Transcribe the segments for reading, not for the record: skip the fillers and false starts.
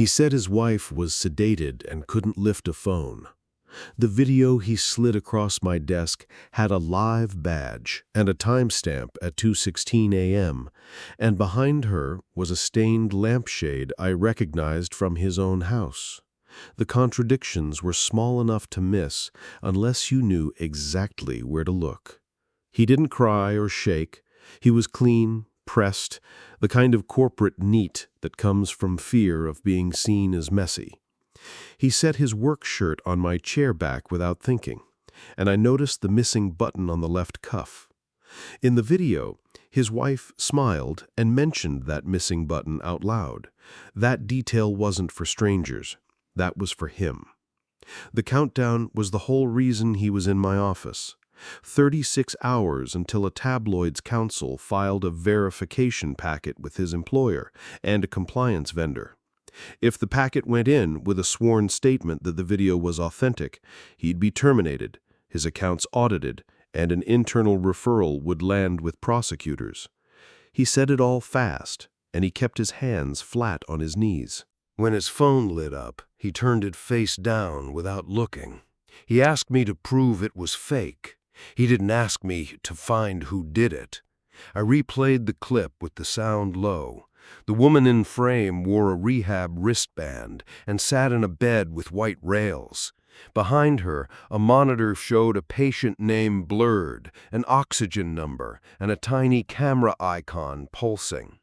He said his wife was sedated and couldn't lift a phone. The video he slid across my desk had a live badge and a timestamp at 2:16 a.m., and behind her was a stained lampshade I recognized from his own house. The contradictions were small enough to miss unless you knew exactly where to look. He didn't cry or shake. He was clean, pressed, the kind of corporate neat that comes from fear of being seen as messy. He set his work shirt on my chair back without thinking, and I noticed the missing button on the left cuff. In the video, his wife smiled and mentioned that missing button out loud. That detail wasn't for strangers. That was for him. The countdown was the whole reason he was in my office. 36 hours until a tabloid's counsel filed a verification packet with his employer and a compliance vendor. If the packet went in with a sworn statement that the video was authentic, he'd be terminated, his accounts audited, and an internal referral would land with prosecutors. He said it all fast, and he kept his hands flat on his knees. When his phone lit up, he turned it face down without looking. He asked me to prove it was fake. He didn't ask me to find who did it. I replayed the clip with the sound low. The woman in frame wore a rehab wristband and sat in a bed with white rails. Behind her, a monitor showed a patient name blurred, an oxygen number, and a tiny camera icon pulsing.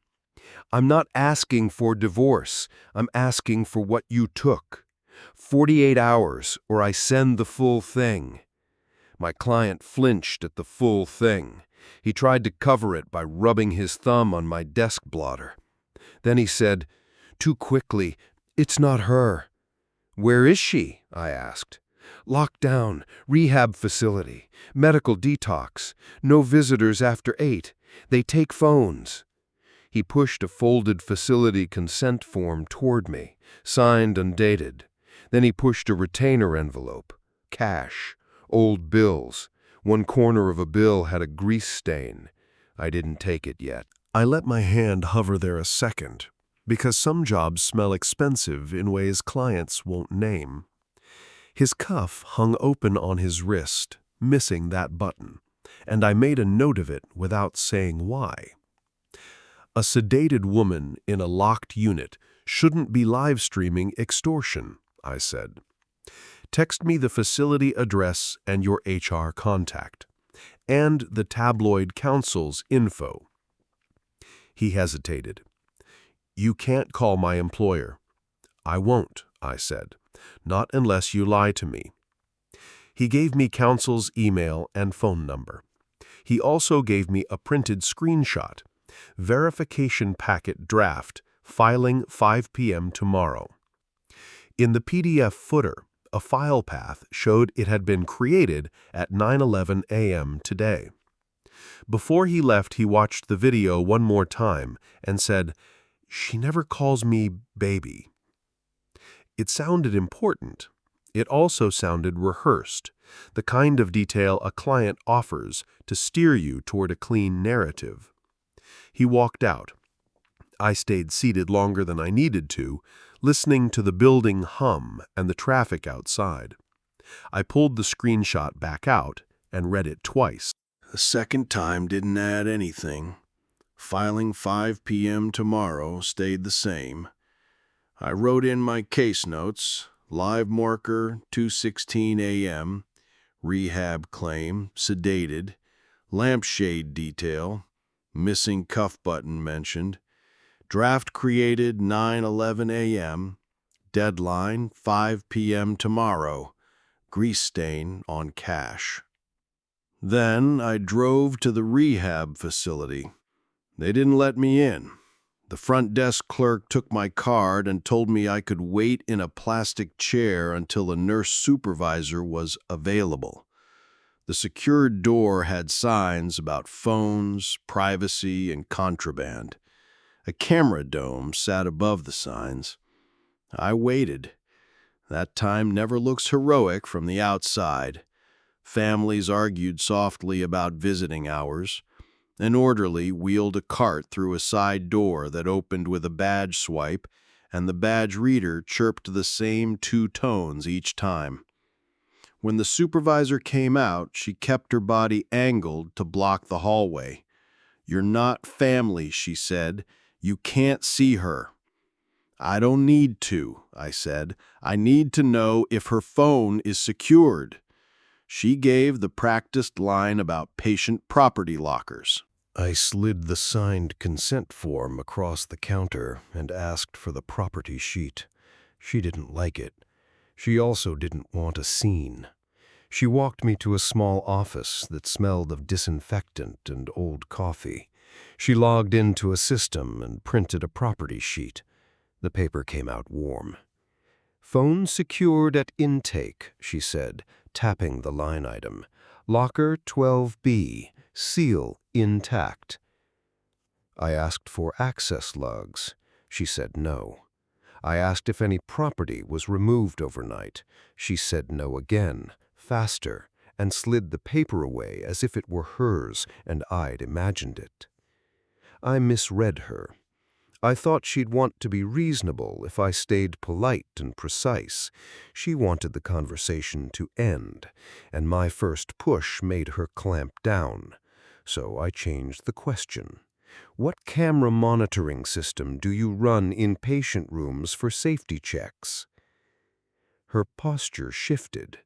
"I'm not asking for divorce. I'm asking for what you took. 48 hours, or I send the full thing." My client flinched at the full thing. He tried to cover it by rubbing his thumb on my desk blotter. Then he said, too quickly, "It's not her." "Where is she?" I asked. "Locked down, rehab facility, medical detox, no visitors after 8. They take phones." He pushed a folded facility consent form toward me, signed and dated. Then he pushed a retainer envelope. Cash, old bills. One corner of a bill had a grease stain. I didn't take it yet. I let my hand hover there a second, because some jobs smell expensive in ways clients won't name. His cuff hung open on his wrist, missing that button, and I made a note of it without saying why. A sedated woman in a locked unit shouldn't be live streaming extortion, I said. Text me the facility address and your HR contact, and the tabloid counsel's info. He hesitated. "You can't call my employer." "I won't," I said. "Not unless you lie to me." He gave me counsel's email and phone number. He also gave me a printed screenshot. Verification packet draft, filing 5 p.m. tomorrow. In the PDF footer, a file path showed it had been created at 9:11 a.m. today. Before he left, he watched the video one more time and said, "She never calls me baby." It sounded important. It also sounded rehearsed, the kind of detail a client offers to steer you toward a clean narrative. He walked out. I stayed seated longer than I needed to, listening to the building hum and the traffic outside. I pulled the screenshot back out and read it twice. The second time didn't add anything. Filing 5 p.m. tomorrow stayed the same. I wrote in my case notes, live marker 2:16 a.m., rehab claim, sedated, lampshade detail, missing cuff button mentioned, draft created 9:11 a.m., deadline 5 p.m. tomorrow, grease stain on cash. Then I drove to the rehab facility. They didn't let me in. The front desk clerk took my card and told me I could wait in a plastic chair until a nurse supervisor was available. The secured door had signs about phones, privacy, and contraband. A camera dome sat above the signs. I waited. That time never looks heroic from the outside. Families argued softly about visiting hours. An orderly wheeled a cart through a side door that opened with a badge swipe, and the badge reader chirped the same 2 tones each time. When the supervisor came out, she kept her body angled to block the hallway. "You're not family," she said. "You can't see her." "I don't need to," I said. "I need to know if her phone is secured." She gave the practiced line about patient property lockers. I slid the signed consent form across the counter and asked for the property sheet. She didn't like it. She also didn't want a scene. She walked me to a small office that smelled of disinfectant and old coffee. She logged into a system and printed a property sheet. The paper came out warm. "Phone secured at intake," she said, tapping the line item. "Locker 12B, seal intact." I asked for access logs. She said no. I asked if any property was removed overnight. She said no again, faster, and slid the paper away as if it were hers and I'd imagined it. I misread her. I thought she'd want to be reasonable if I stayed polite and precise. She wanted the conversation to end, and my first push made her clamp down. So I changed the question. "What camera monitoring system do you run in patient rooms for safety checks?" Her posture shifted.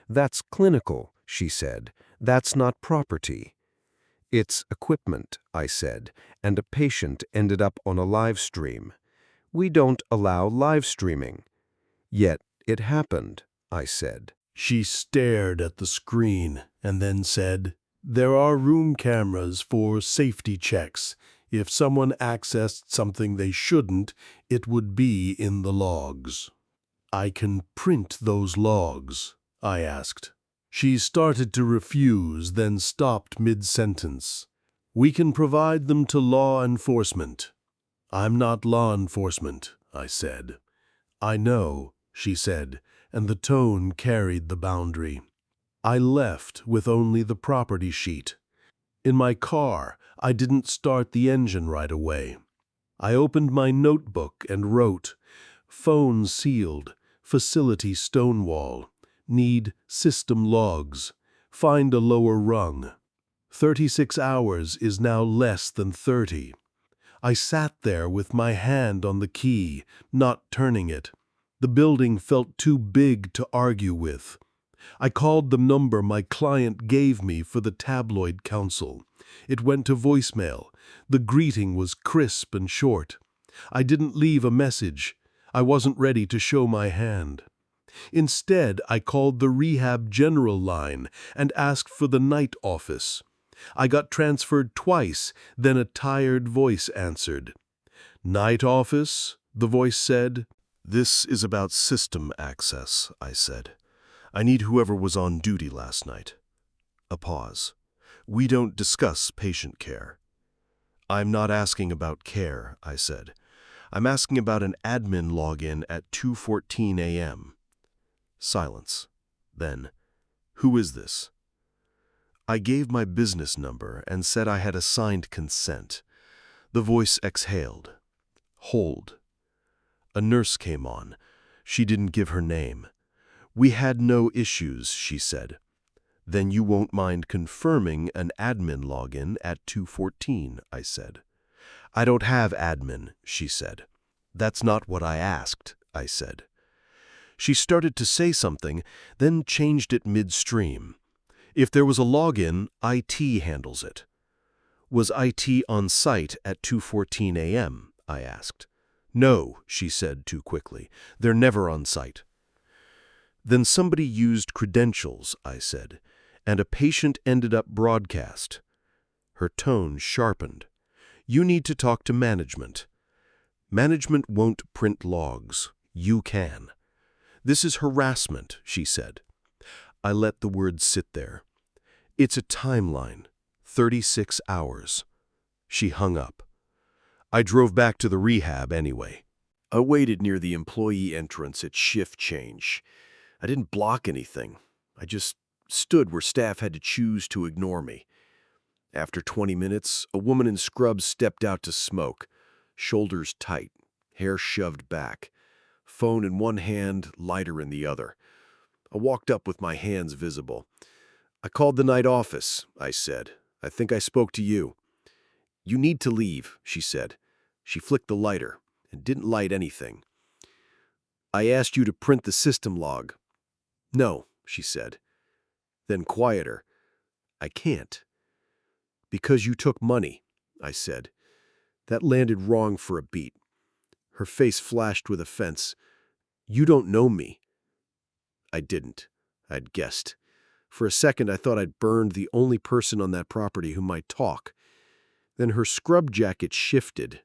"That's clinical," she said. "That's not property." "It's equipment," I said, "and a patient ended up on a live stream. We don't allow live streaming." "Yet it happened," I said. She stared at the screen and then said, "There are room cameras for safety checks. If someone accessed something they shouldn't, it would be in the logs." "I can print those logs," I asked. She started to refuse, then stopped mid-sentence. "We can provide them to law enforcement." "I'm not law enforcement," I said. "I know," she said, and the tone carried the boundary. I left with only the property sheet. In my car, I didn't start the engine right away. I opened my notebook and wrote, "Phone sealed, facility stonewall, need system logs, find a lower rung. 36 hours is now less than 30. I sat there with my hand on the key, not turning it. The building felt too big to argue with. I called the number my client gave me for the tabloid council. It went to voicemail. The greeting was crisp and short. I didn't leave a message. I wasn't ready to show my hand. Instead, I called the rehab general line and asked for the night office. I got transferred twice, then a tired voice answered. "Night office?" the voice said. "This is about system access," I said. "I need whoever was on duty last night." A pause. "We don't discuss patient care." "I'm not asking about care," I said. "I'm asking about an admin login at 2:14 a.m. Silence. Then, "Who is this?" I gave my business number and said I had assigned consent. The voice exhaled. "Hold." A nurse came on. She didn't give her name. "We had no issues," she said. "Then you won't mind confirming an admin login at 2:14, I said. "I don't have admin," she said. "That's not what I asked," I said. She started to say something, then changed it midstream. "If there was a login, IT handles it." "Was IT on site at 2:14 a.m.?" I asked. "No," she said too quickly. "They're never on site." "Then somebody used credentials," I said, "and a patient ended up broadcast." Her tone sharpened. "You need to talk to management." "Management won't print logs. You can." "This is harassment," she said. I let the words sit there. "It's a timeline. 36 hours." She hung up. I drove back to the rehab anyway. I waited near the employee entrance at shift change. I didn't block anything. I just stood where staff had to choose to ignore me. After 20 minutes, a woman in scrubs stepped out to smoke, shoulders tight, hair shoved back, phone in one hand, lighter in the other. I walked up with my hands visible. "I called the night office," I said. "I think I spoke to you." "You need to leave," she said. She flicked the lighter and didn't light anything. "I asked you to print the system log." "No," she said. Then quieter, "I can't." "Because you took money," I said. That landed wrong for a beat. Her face flashed with offense. "You don't know me." I didn't. I'd guessed. For a second, I thought I'd burned the only person on that property who might talk. Then her scrub jacket shifted.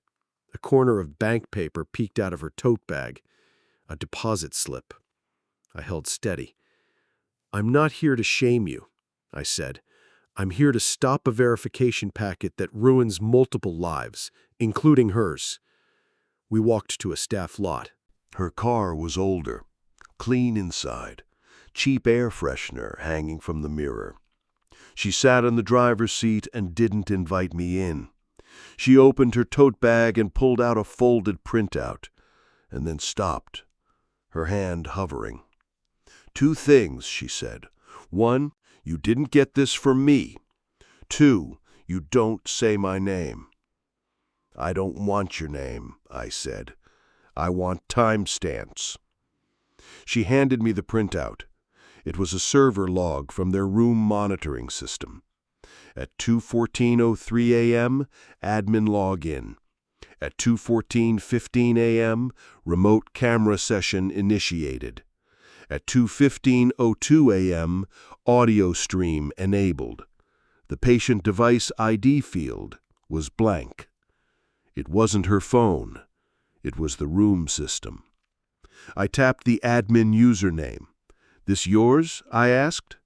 A corner of bank paper peeked out of her tote bag. A deposit slip. I held steady. "I'm not here to shame you," I said. "I'm here to stop a verification packet that ruins multiple lives, including hers." We walked to a staff lot. Her car was older, clean inside, cheap air freshener hanging from the mirror. She sat in the driver's seat and didn't invite me in. She opened her tote bag and pulled out a folded printout, and then stopped, her hand hovering. "2 things," she said. "1, you didn't get this from me. 2, you don't say my name." "I don't want your name," I said. "I want timestamps." She handed me the printout. It was a server log from their room monitoring system. At 2:14:03 a.m., admin login. At 2:14:15 a.m., remote camera session initiated. At 2:15:02 a.m., audio stream enabled. The patient device ID field was blank. It wasn't her phone. It was the room system. I tapped the admin username. "This yours?" I asked.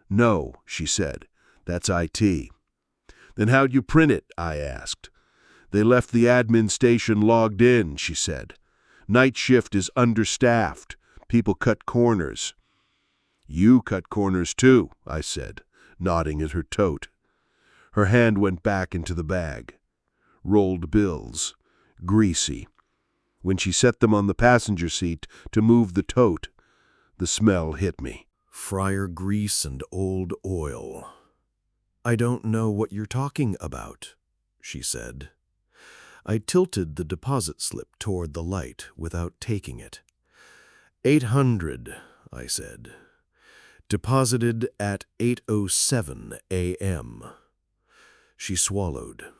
"No," she said. "That's IT." "Then how'd you print it?" I asked. "They left the admin station logged in," she said. "Night shift is understaffed. People cut corners." "You cut corners too," I said, nodding at her tote. Her hand went back into the bag. Rolled bills. Greasy. When she set them on the passenger seat to move the tote, the smell hit me. Fryer grease and old oil. "I don't know what you're talking about," she said. I tilted the deposit slip toward the light without taking it. 800, I said. Deposited at 8:07 a.m. She swallowed.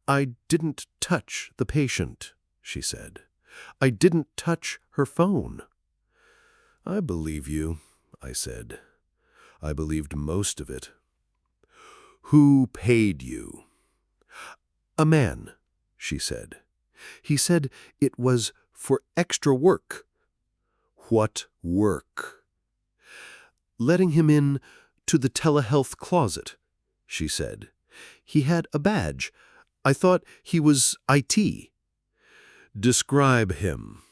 "I didn't touch the patient," she said. "I didn't touch her phone." "I believe you," I said. I believed most of it. "Who paid you?" "A man," she said. "He said it was for extra work." "What work?" "Letting him in to the telehealth closet," she said. "He had a badge. I thought he was IT." "Describe him."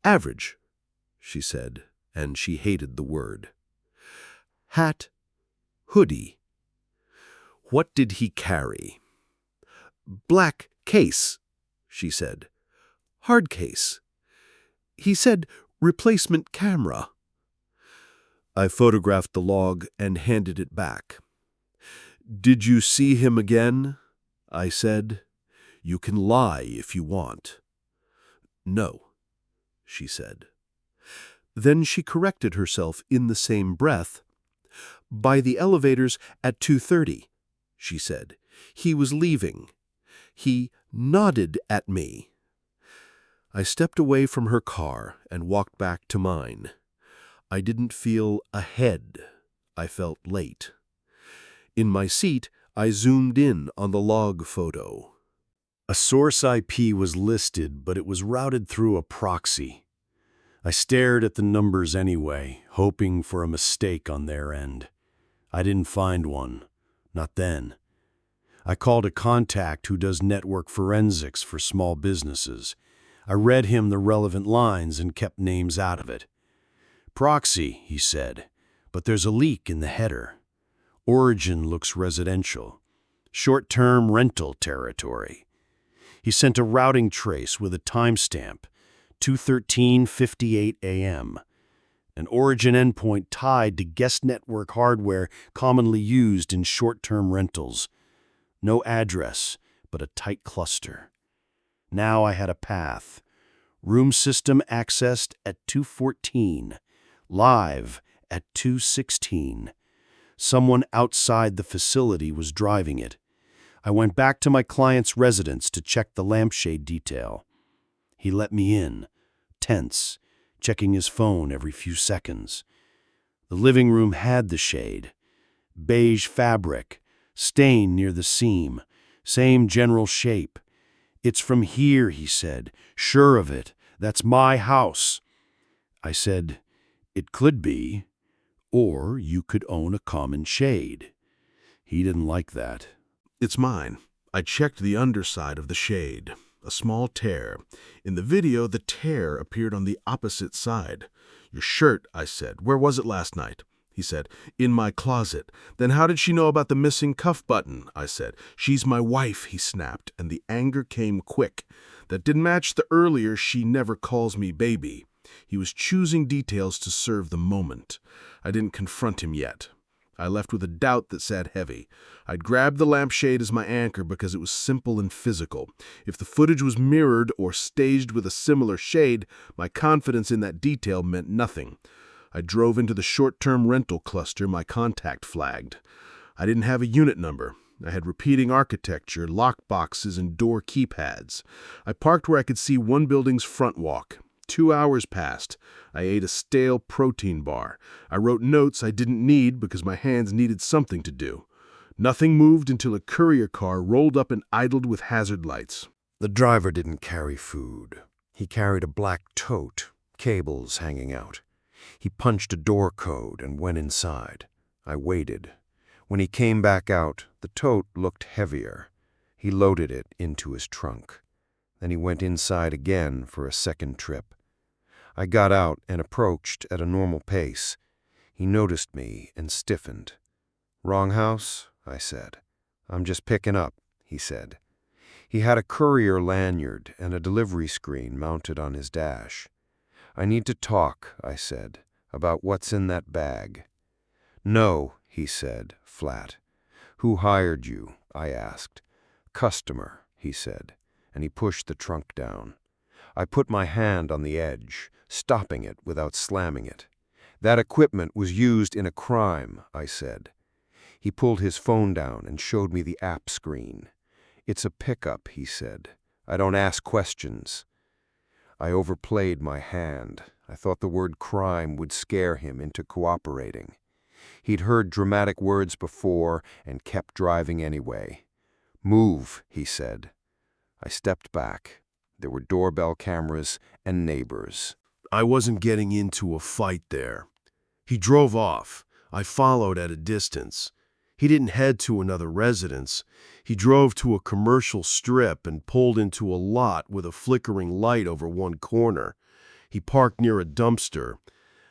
"Average," she said, and she hated the word. "Hat, hoodie." "What did he carry?" "Black case," she said. "Hard case. He said replacement camera." I photographed the log and handed it back. "Did you see him again?" I said. "You can lie if you want." "No," she said. Then she corrected herself in the same breath. "By the elevators at 2:30, she said. "He was leaving. He nodded at me." I stepped away from her car and walked back to mine. I didn't feel ahead. I felt late. In my seat, I zoomed in on the log photo. A source IP was listed, but it was routed through a proxy. I stared at the numbers anyway, hoping for a mistake on their end. I didn't find one. Not then. I called a contact who does network forensics for small businesses. I read him the relevant lines and kept names out of it. "Proxy," he said, "but there's a leak in the header. Origin looks residential. Short-term rental territory." He sent a routing trace with a timestamp, 2:13:58 a.m., an origin endpoint tied to guest network hardware commonly used in short-term rentals. No address, but a tight cluster. Now I had a path. Room system accessed at 2:14, live at 2:16. Someone outside the facility was driving it. I went back to my client's residence to check the lampshade detail. He let me in, tense, checking his phone every few seconds. The living room had the shade. Beige fabric, stain near the seam, same general shape. "It's from here," he said. "Sure of it. That's my house." I said, "It could be, or you could own a common shade." He didn't like that. "It's mine. I checked the underside of the shade. A small tear. In the video, the tear appeared on the opposite side." "Your shirt," I said. "Where was it last night?" He said, "In my closet." "Then how did she know about the missing cuff button?" I said. "She's my wife," he snapped, and the anger came quick. "That didn't match the earlier 'she never calls me baby.'" He was choosing details to serve the moment. I didn't confront him yet. I left with a doubt that sat heavy. I'd grabbed the lampshade as my anchor because it was simple and physical. If the footage was mirrored or staged with a similar shade, my confidence in that detail meant nothing. I drove into the short-term rental cluster my contact flagged. I didn't have a unit number. I had repeating architecture, lock boxes, and door keypads. I parked where I could see one building's front walk. 2 hours passed. I ate a stale protein bar. I wrote notes I didn't need because my hands needed something to do. Nothing moved until a courier car rolled up and idled with hazard lights. The driver didn't carry food. He carried a black tote, cables hanging out. He punched a door code and went inside. I waited. When he came back out, the tote looked heavier. He loaded it into his trunk. Then he went inside again for a second trip. I got out and approached at a normal pace. He noticed me and stiffened. "Wrong house?" I said. "I'm just picking up," he said. He had a courier lanyard and a delivery screen mounted on his dash. "I need to talk," I said, "about what's in that bag." "No," he said, flat. "Who hired you?" I asked. "Customer," he said, and he pushed the trunk down. I put my hand on the edge, stopping it without slamming it. "That equipment was used in a crime," I said. He pulled his phone down and showed me the app screen. "It's a pickup," he said. "I don't ask questions." I overplayed my hand. I thought the word crime would scare him into cooperating. He'd heard dramatic words before and kept driving anyway. "Move," he said. I stepped back. There were doorbell cameras and neighbors. I wasn't getting into a fight there. He drove off. I followed at a distance. He didn't head to another residence. He drove to a commercial strip and pulled into a lot with a flickering light over one corner. He parked near a dumpster.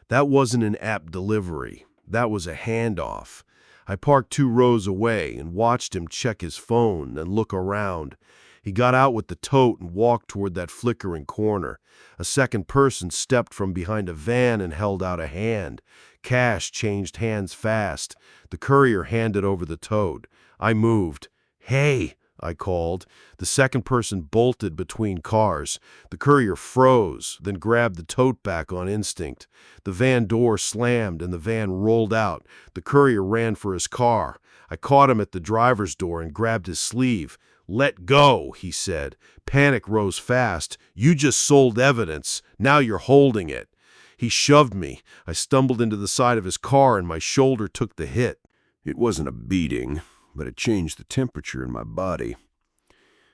That wasn't an app delivery. That was a handoff. I parked 2 rows away and watched him check his phone and look around. He got out with the tote and walked toward that flickering corner. A second person stepped from behind a van and held out a hand. Cash changed hands fast. The courier handed over the tote. I moved. "Hey!" I called. The second person bolted between cars. The courier froze, then grabbed the tote back on instinct. The van door slammed and the van rolled out. The courier ran for his car. I caught him at the driver's door and grabbed his sleeve. "Let go," he said. Panic rose fast. "You just sold evidence. Now you're holding it." He shoved me. I stumbled into the side of his car and my shoulder took the hit. It wasn't a beating, but it changed the temperature in my body.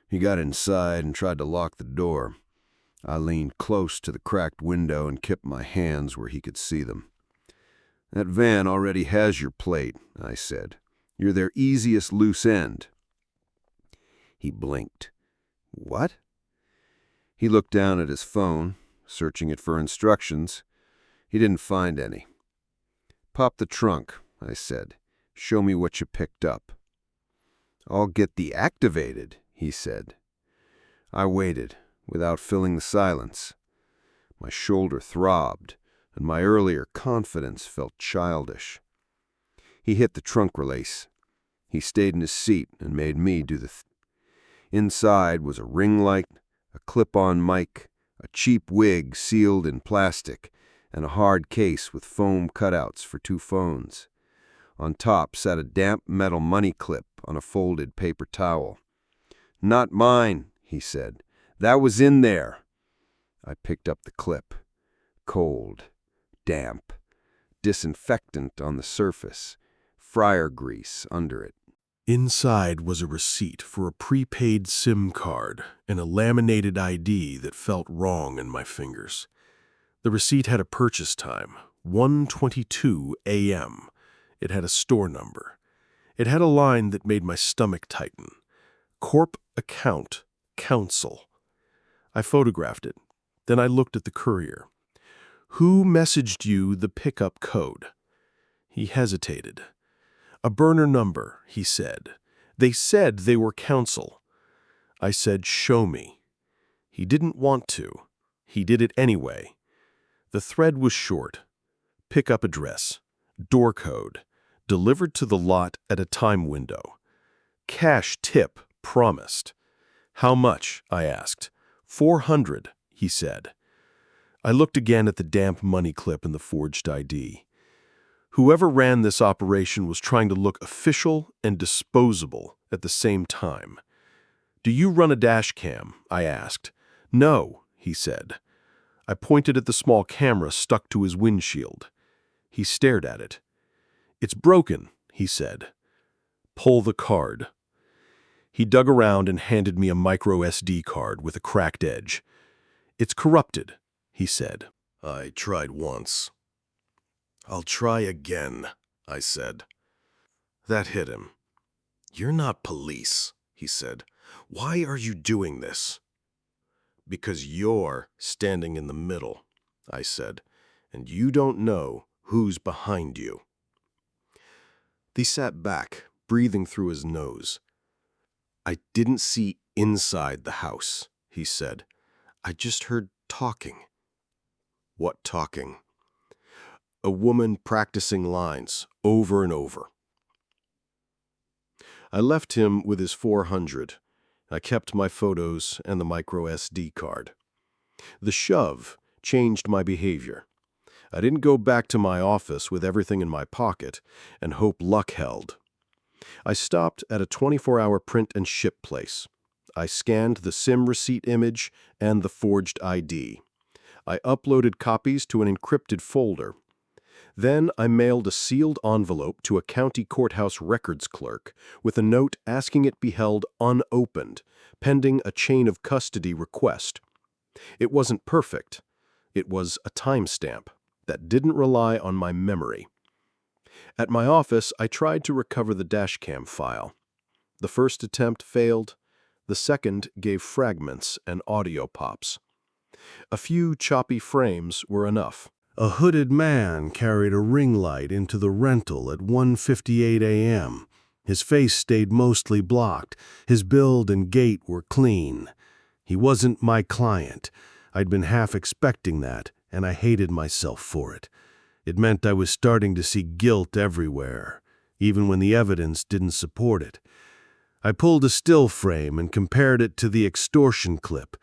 He got inside and tried to lock the door. I leaned close to the cracked window and kept my hands where he could see them. "That van already has your plate," I said. "You're their easiest loose end." He blinked. "What?" He looked down at his phone, searching it for instructions. He didn't find any. "Pop the trunk," I said. "Show me what you picked up." "I'll get deactivated," he said. I waited, without filling the silence. My shoulder throbbed, and my earlier confidence felt childish. He hit the trunk release. He stayed in his seat and made me do the Inside was a ring light, a clip-on mic, a cheap wig sealed in plastic, and a hard case with foam cutouts for 2 phones. On top sat a damp metal money clip on a folded paper towel. "Not mine," he said. "That was in there." I picked up the clip. Cold, damp, disinfectant on the surface, fryer grease under it. Inside was a receipt for a prepaid SIM card and a laminated ID that felt wrong in my fingers. The receipt had a purchase time, 1:22 a.m. It had a store number. It had a line that made my stomach tighten. Corp account, counsel. I photographed it. Then I looked at the courier. "Who messaged you the pickup code?" He hesitated. "A burner number," he said. "They said they were counsel." I said, "Show me." He didn't want to. He did it anyway. The thread was short. Pickup address. Door code. Delivered to the lot at a time window. Cash tip promised. "How much?" I asked. "400, he said. I looked again at the damp money clip and the forged ID. Whoever ran this operation was trying to look official and disposable at the same time. "Do you run a dash cam?" I asked. "No," he said. I pointed at the small camera stuck to his windshield. He stared at it. "It's broken," he said. "Pull the card." He dug around and handed me a micro SD card with a cracked edge. "It's corrupted," he said. I tried once. "I'll try again," I said. That hit him. "You're not police," he said. "Why are you doing this?" "Because you're standing in the middle," I said, "and you don't know who's behind you." He sat back, breathing through his nose. "I didn't see inside the house," he said. "I just heard talking." "What talking?" "A woman practicing lines over and over." I left him with his 400. I kept my photos and the micro SD card. The shove changed my behavior. I didn't go back to my office with everything in my pocket and hope luck held. I stopped at a 24-hour print and ship place. I scanned the SIM receipt image and the forged ID. I uploaded copies to an encrypted folder. Then I mailed a sealed envelope to a county courthouse records clerk with a note asking it be held unopened, pending a chain of custody request. It wasn't perfect. It was a timestamp that didn't rely on my memory. At my office, I tried to recover the dashcam file. The first attempt failed. The second gave fragments and audio pops. A few choppy frames were enough. A hooded man carried a ring light into the rental at 1:58 a.m. His face stayed mostly blocked. His build and gait were clean. He wasn't my client. I'd been half expecting that, and I hated myself for it. It meant I was starting to see guilt everywhere, even when the evidence didn't support it. I pulled a still frame and compared it to the extortion clip.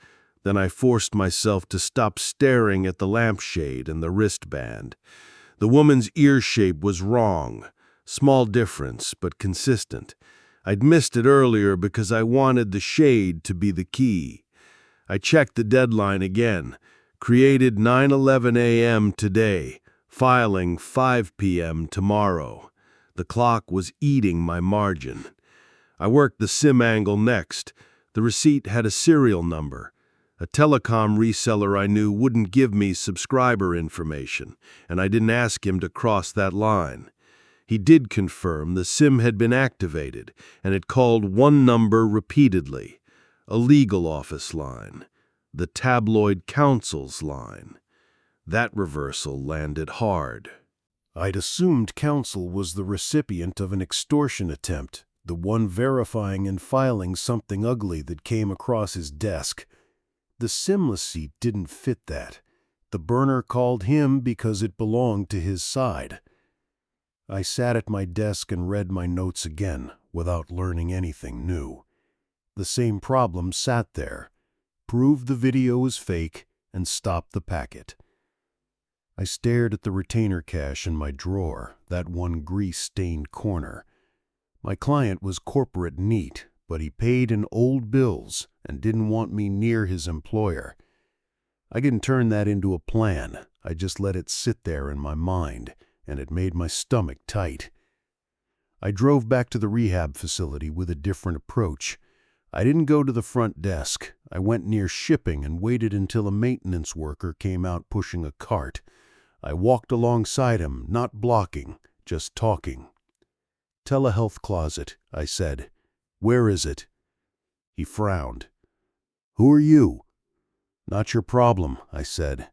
Then I forced myself to stop staring at the lampshade and the wristband. The woman's ear shape was wrong. Small difference, but consistent. I'd missed it earlier because I wanted the shade to be the key. I checked the deadline again. Created 9:11 a.m. today. Filing 5 p.m. tomorrow. The clock was eating my margin. I worked the SIM angle next. The receipt had a serial number. A telecom reseller I knew wouldn't give me subscriber information, and I didn't ask him to cross that line. He did confirm the SIM had been activated, and it called one number repeatedly, a legal office line, the tabloid counsel's line. That reversal landed hard. I'd assumed counsel was the recipient of an extortion attempt, the one verifying and filing something ugly that came across his desk. The simless seat didn't fit that. The burner called him because it belonged to his side. I sat at my desk and read my notes again, without learning anything new. The same problem sat there. Prove the video was fake and stop the packet. I stared at the retainer cache in my drawer, that one grease-stained corner. My client was corporate neat, but he paid in old bills and didn't want me near his employer. I didn't turn that into a plan. I just let it sit there in my mind, and it made my stomach tight. I drove back to the rehab facility with a different approach. I didn't go to the front desk. I went near shipping and waited until a maintenance worker came out pushing a cart. I walked alongside him, not blocking, just talking. "Telehealth closet," I said. "Where is it?" He frowned. "Who are you?" "Not your problem," I said.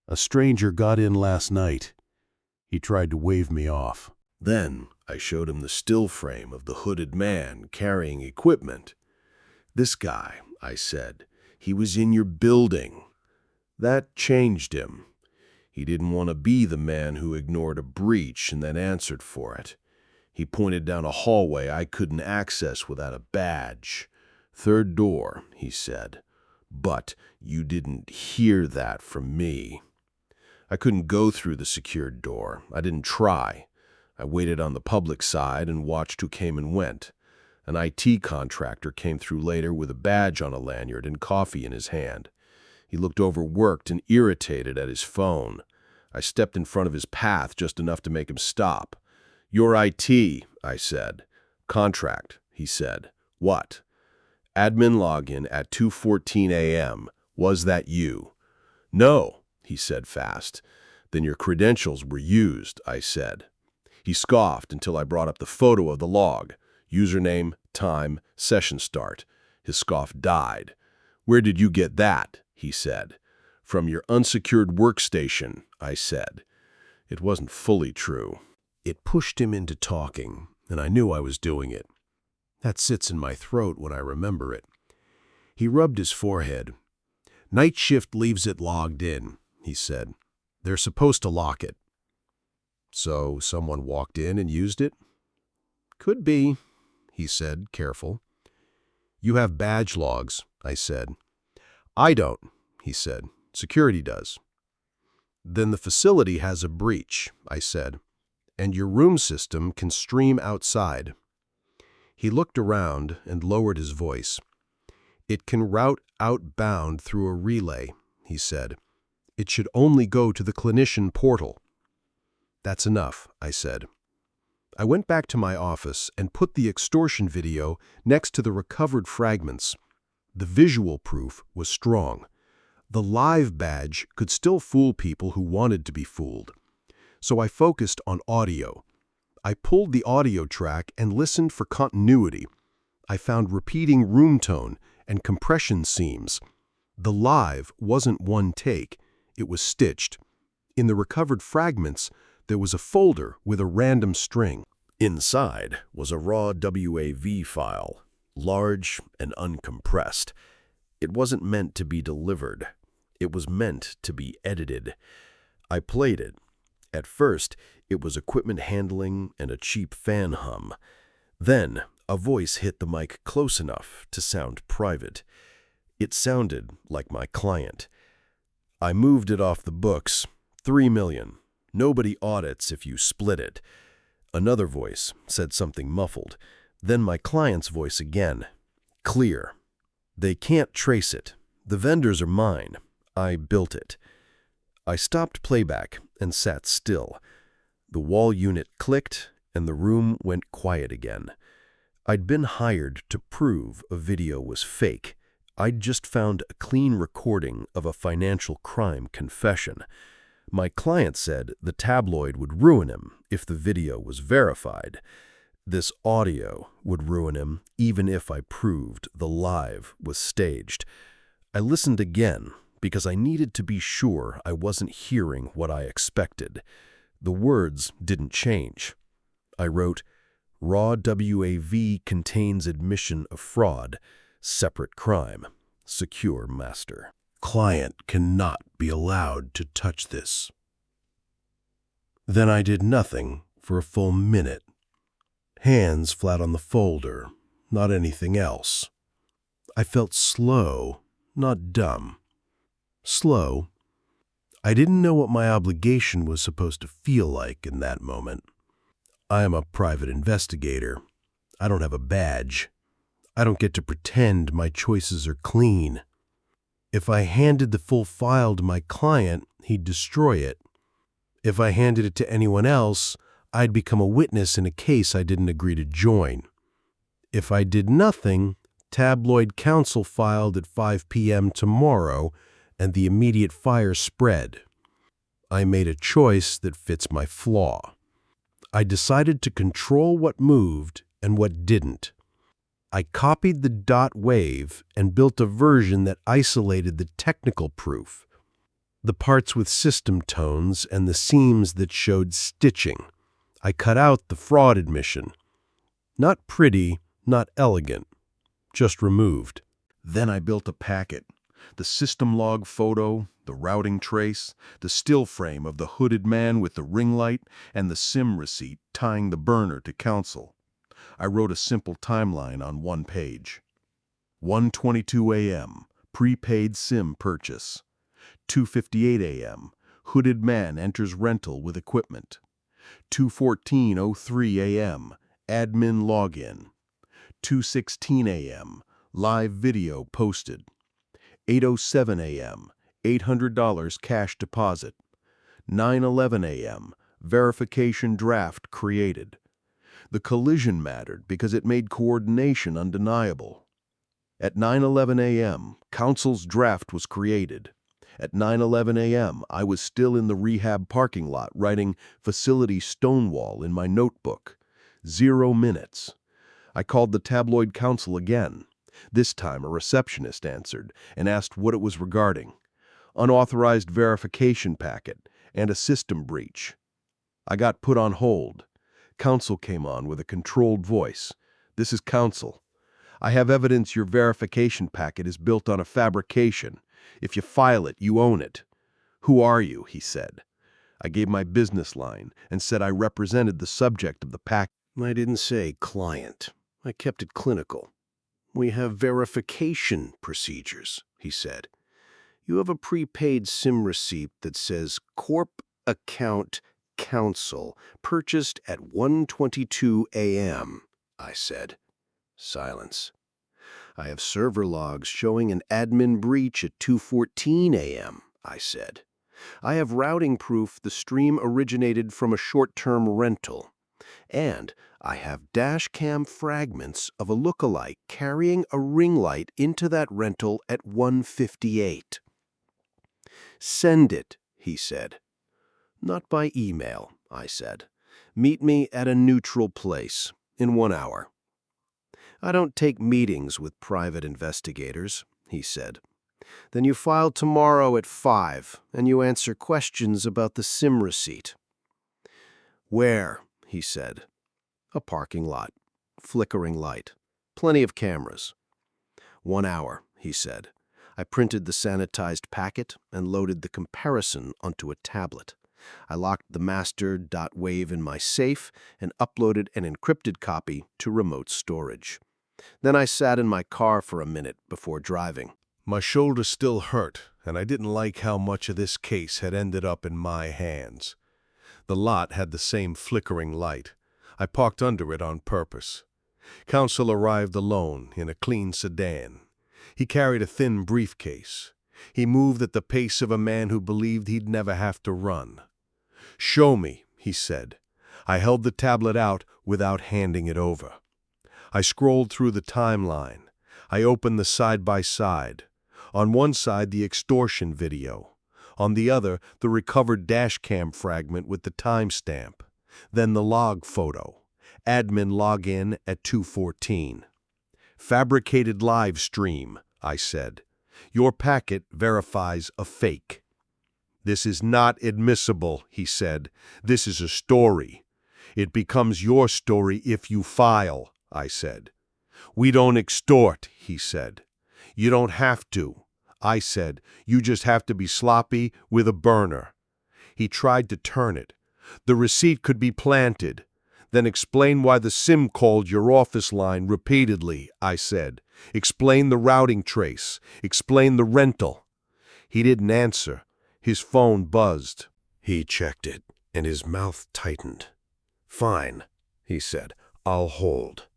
"A stranger got in last night." He tried to wave me off. Then I showed him the still frame of the hooded man carrying equipment. "This guy," I said, "he was in your building." That changed him. He didn't want to be the man who ignored a breach and then answered for it. He pointed down a hallway I couldn't access without a badge. "Third door," he said. "But you didn't hear that from me." I couldn't go through the secured door. I didn't try. I waited on the public side and watched who came and went. An IT contractor came through later with a badge on a lanyard and coffee in his hand. He looked overworked and irritated at his phone. I stepped in front of his path just enough to make him stop. "Your IT," I said. "Contract," he said. "What?" "Admin login at 2:14 a.m. Was that you?" "No," he said fast. "Then your credentials were used," I said. He scoffed until I brought up the photo of the log. Username, time, session start. His scoff died. "Where did you get that?" he said. "From your unsecured workstation," I said. It wasn't fully true. It pushed him into talking, and I knew I was doing it. That sits in my throat when I remember it. He rubbed his forehead. "Night shift leaves it logged in," he said. "They're supposed to lock it." "So someone walked in and used it?" "Could be," he said, careful. "You have badge logs," I said. "I don't," he said. "Security does." "Then the facility has a breach," I said, "and your room system can stream outside." He looked around and lowered his voice. "It can route outbound through a relay," he said. "It should only go to the clinician portal." "That's enough," I said. I went back to my office and put the extortion video next to the recovered fragments. The visual proof was strong. The live badge could still fool people who wanted to be fooled. So I focused on audio. I pulled the audio track and listened for continuity. I found repeating room tone and compression seams. The live wasn't one take. It was stitched. In the recovered fragments, there was a folder with a random string. Inside was a raw WAV file, large and uncompressed. It wasn't meant to be delivered. It was meant to be edited. I played it. At first, it was equipment handling and a cheap fan hum. Then, a voice hit the mic close enough to sound private. It sounded like my client. I moved it off the books. 3 million. Nobody audits if you split it. Another voice said something muffled. Then my client's voice again. Clear. They can't trace it. The vendors are mine. I built it. I stopped playback and sat still. The wall unit clicked and the room went quiet again. I'd been hired to prove a video was fake. I'd just found a clean recording of a financial crime confession. My client said the tabloid would ruin him if the video was verified. This audio would ruin him even if I proved the live was staged. I listened again because I needed to be sure I wasn't hearing what I expected. The words didn't change. I wrote, Raw WAV contains admission of fraud. Separate crime. Secure master. Client cannot be allowed to touch this. Then I did nothing for a full minute. Hands flat on the folder, not anything else. I felt slow, not dumb. Slow. I didn't know what my obligation was supposed to feel like in that moment. I am a private investigator. I don't have a badge. I don't get to pretend my choices are clean. If I handed the full file to my client, he'd destroy it. If I handed it to anyone else, I'd become a witness in a case I didn't agree to join. If I did nothing, tabloid counsel filed at 5 p.m. tomorrow, and the immediate fire spread. I made a choice that fits my flaw. I decided to control what moved and what didn't. I copied the dot wave and built a version that isolated the technical proof, the parts with system tones and the seams that showed stitching. I cut out the fraud admission. Not pretty, not elegant, just removed. Then I built a packet. The system log photo, the routing trace, the still frame of the hooded man with the ring light, and the SIM receipt tying the burner to counsel. I wrote a simple timeline on one page. 1:22 a.m., prepaid SIM purchase. 2:58 a.m., hooded man enters rental with equipment. 2:14:03 a.m., admin login. 2:16 a.m., live video posted. 8:07 a.m., $800 cash deposit. 9:11 a.m., verification draft created. The collision mattered because it made coordination undeniable. At 9:11 a.m., counsel's draft was created. At 9:11 a.m., I was still in the rehab parking lot writing facility Stonewall in my notebook. 0 minutes. I called the tabloid counsel again. This time a receptionist answered and asked what it was regarding. Unauthorized verification packet and a system breach. I got put on hold. Counsel came on with a controlled voice. "This is counsel. I have evidence your verification packet is built on a fabrication. If you file it, you own it." "Who are you?" he said. I gave my business line and said I represented the subject of the packet. I didn't say client. I kept it clinical. "We have verification procedures," he said. "You have a prepaid SIM receipt that says Corp Account Counsel, purchased at 1:22 a.m., I said. Silence. "I have server logs showing an admin breach at 2:14 a.m., I said. "I have routing proof the stream originated from a short-term rental. And I have dash cam fragments of a lookalike carrying a ring light into that rental at 1:58. "Send it," he said. "Not by email," I said. "Meet me at a neutral place in 1 hour." "I don't take meetings with private investigators," he said. "Then you file tomorrow at 5, and you answer questions about the SIM receipt." "Where?" he said. "A parking lot. Flickering light. Plenty of cameras." 1 hour, he said. I printed the sanitized packet and loaded the comparison onto a tablet. I locked the master .wave in my safe and uploaded an encrypted copy to remote storage. Then I sat in my car for a minute before driving. My shoulder still hurt, and I didn't like how much of this case had ended up in my hands. The lot had the same flickering light. I parked under it on purpose. Counsel arrived alone in a clean sedan. He carried a thin briefcase. He moved at the pace of a man who believed he'd never have to run. "Show me," he said. I held the tablet out without handing it over. I scrolled through the timeline. I opened the side-by-side. On one side, the extortion video. On the other, the recovered dashcam fragment with the timestamp. Then the log photo. Admin login at 2:14. "Fabricated live stream," I said. "Your packet verifies a fake." "This is not admissible," he said. "This is a story. It becomes your story if you file, I said. We don't extort, he said. You don't have to. I said, you just have to be sloppy with a burner. He tried to turn it. The receipt could be planted. Then explain why the SIM called your office line repeatedly, I said. Explain the routing trace. Explain the rental. He didn't answer. His phone buzzed. He checked it, and his mouth tightened. Fine, he said. I'll hold.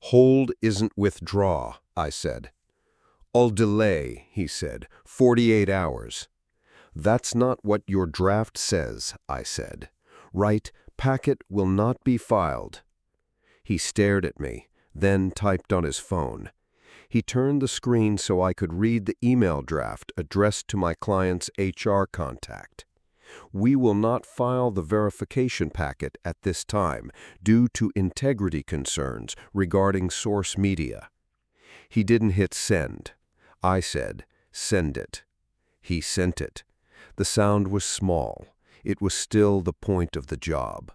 Hold isn't withdraw, I said. I'll delay, he said, 48 hours. That's not what your draft says, I said. Write, packet will not be filed. He stared at me, then typed on his phone. He turned the screen so I could read the email draft addressed to my client's HR contact. We will not file the verification packet at this time due to integrity concerns regarding source media. He didn't hit send. I said, send it. He sent it. The sound was small. It was still the point of the job.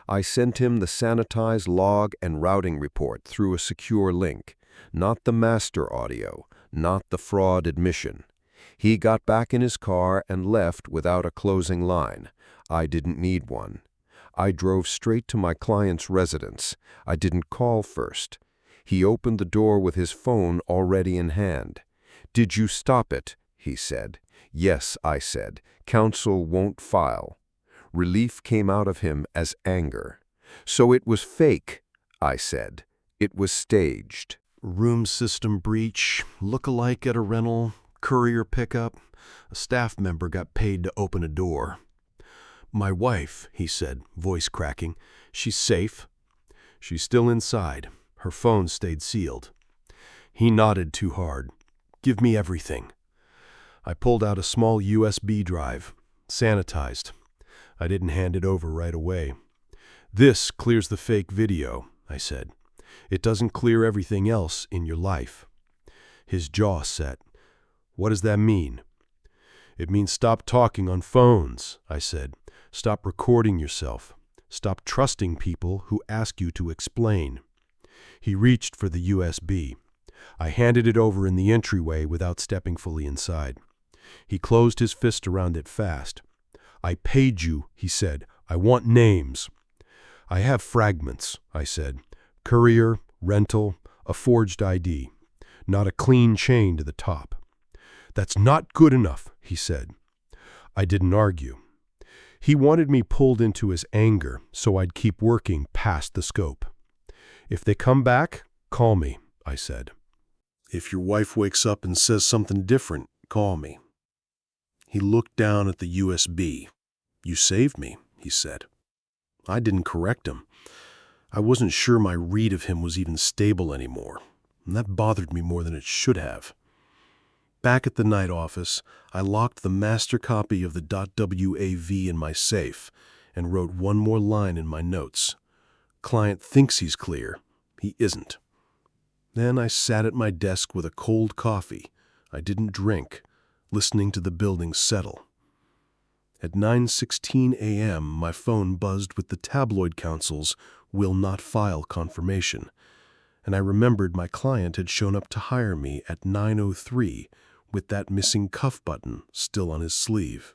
I sent him the sanitized log and routing report through a secure link, not the master audio, not the fraud admission. He got back in his car and left without a closing line. I didn't need one. I drove straight to my client's residence. I didn't call first. He opened the door with his phone already in hand. Did you stop it? He said. Yes, I said. Counsel won't file. Relief came out of him as anger. So it was fake, I said. It was staged. Room system breach, look-alike at a rental, courier pickup. A staff member got paid to open a door. My wife, he said, voice cracking. She's safe. She's still inside. Her phone stayed sealed. He nodded too hard. Give me everything. I pulled out a small USB drive, sanitized. I didn't hand it over right away. This clears the fake video, I said. It doesn't clear everything else in your life. His jaw set. What does that mean? It means stop talking on phones, I said. Stop recording yourself. Stop trusting people who ask you to explain. He reached for the USB. I handed it over in the entryway without stepping fully inside. He closed his fist around it fast. I paid you, he said. I want names. I have fragments, I said. Courier, rental, a forged ID. Not a clean chain to the top. That's not good enough, he said. I didn't argue. He wanted me pulled into his anger so I'd keep working past the scope. If they come back, call me, I said. If your wife wakes up and says something different, call me. He looked down at the USB. You saved me, he said. I didn't correct him. I wasn't sure my read of him was even stable anymore, and that bothered me more than it should have. Back at the night office, I locked the master copy of the .wav in my safe and wrote one more line in my notes. Client thinks he's clear. He isn't. Then I sat at my desk with a cold coffee I didn't drink, listening to the building settle. At 9:16 a.m., my phone buzzed with the tabloid council's will not file confirmation, and I remembered my client had shown up to hire me at 9:03 with that missing cuff button still on his sleeve.